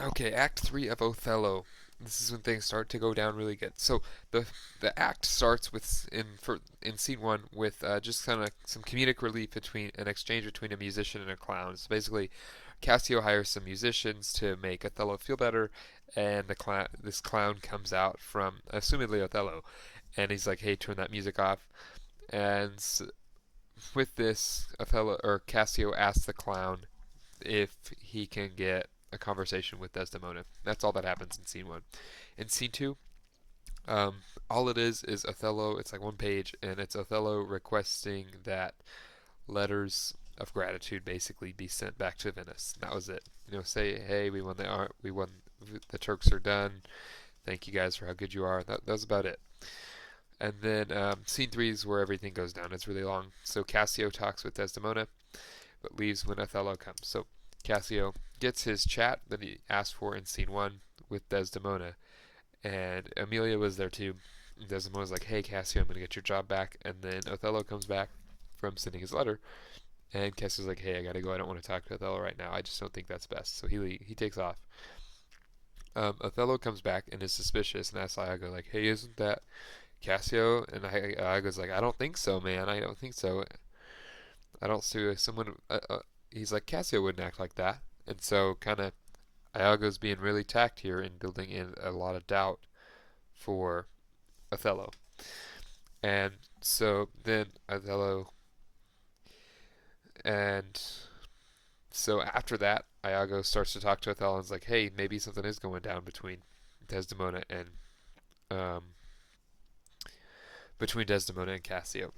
Okay, Act 3 of Othello. This is when things start to go down really good. So the act starts with in scene 1 with just kind of some comedic relief between an exchange between a musician and a clown. So basically, Cassio hires some musicians to make Othello feel better, and this clown comes out from assumedly Othello, and he's like, "Hey, turn that music off." And with this, Othello or Cassio asks the clown if he can get a conversation with Desdemona. That's all that happens in scene 1. In scene 2, um, all it is Othello. It's like one page, and it's Othello requesting that letters of gratitude basically be sent back to Venice. And that was it. Say, hey, we won. The Turks are done. Thank you guys for how good you are. That was about it. And then scene 3 is where everything goes down. It's really long. So Cassio talks with Desdemona, but leaves when Othello comes. So Cassio gets his chat that he asked for in scene 1 with Desdemona, and Amelia was there too. Desdemona's like, "Hey Cassio, I'm gonna get your job back," and then Othello comes back from sending his letter, and Cassio's like, "Hey, I gotta go. I don't want to talk to Othello right now. I just don't think that's best." So he takes off. Othello comes back and is suspicious and asks Iago like, "Hey, isn't that Cassio?" And Iago's like, "I don't think so, man. I don't think so. I don't see someone." He's like, "Cassio wouldn't act like that." And so kind of Iago's being really tact here and building in a lot of doubt for Othello. And so then Othello, and so after that, Iago starts to talk to Othello and is like, hey, maybe something is going down um, Desdemona and Cassio.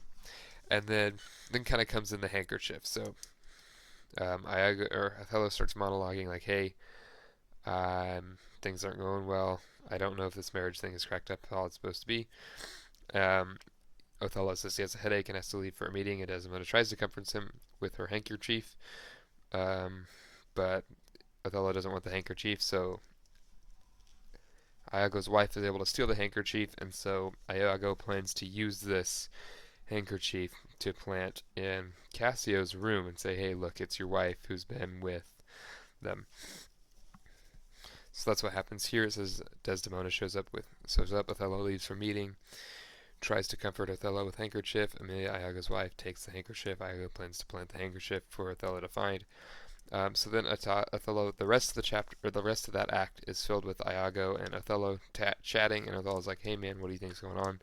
And then kind of comes in the handkerchief. So Iago or Othello starts monologuing like, hey, things aren't going well. I don't know if this marriage thing is cracked up how it's supposed to be. Um, Othello says he has a headache and has to leave for a meeting, and Desdemona tries to comfort him with her handkerchief, um, but Othello doesn't want the handkerchief, so Iago's wife is able to steal the handkerchief, and so Iago plans to use this handkerchief to plant in Cassio's room and say, hey, look, it's your wife who's been with them. So that's what happens here. It says Desdemona shows up. Othello leaves for meeting, tries to comfort Othello with handkerchief. Amelia, Iago's wife, takes the handkerchief. Iago plans to plant the handkerchief for Othello to find. So then Othello, the rest of the chapter, or the rest of that act, is filled with Iago and Othello chatting, and Othello's like, "Hey man, what do you think's going on?"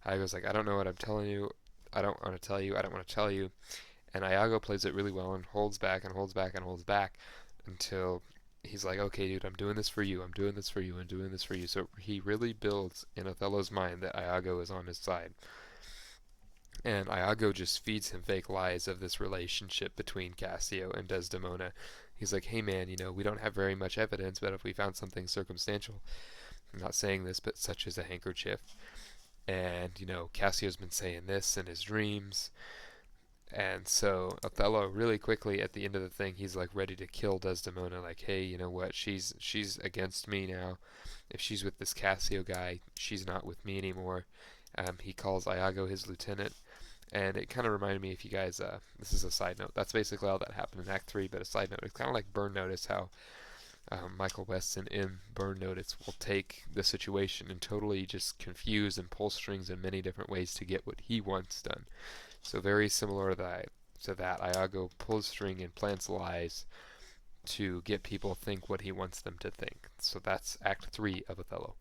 Iago's like, "I don't know what I'm telling you. I don't want to tell you. I don't want to tell you." And Iago plays it really well and holds back and holds back and holds back until he's like, "Okay, dude, I'm doing this for you. I'm doing this for you. I'm doing this for you." So he really builds in Othello's mind that Iago is on his side. And Iago just feeds him fake lies of this relationship between Cassio and Desdemona. He's like, hey man, we don't have very much evidence, but if we found something circumstantial, I'm not saying this, but such as a handkerchief, and Cassio's been saying this in his dreams. And so Othello really quickly at the end of the thing, he's like ready to kill Desdemona. Like, hey, you know what? She's against me now. If she's with this Cassio guy, she's not with me anymore. He calls Iago his lieutenant, and it kind of reminded me, if you guys, this is a side note. That's basically all that happened in Act 3, but a side note. It's kind of like Burn Notice, how Michael Weston in Burn Notice will take the situation and totally just confuse and pull strings in many different ways to get what he wants done. So very similar to that, Iago pulls string and plants lies to get people to think what he wants them to think. So that's Act 3 of Othello.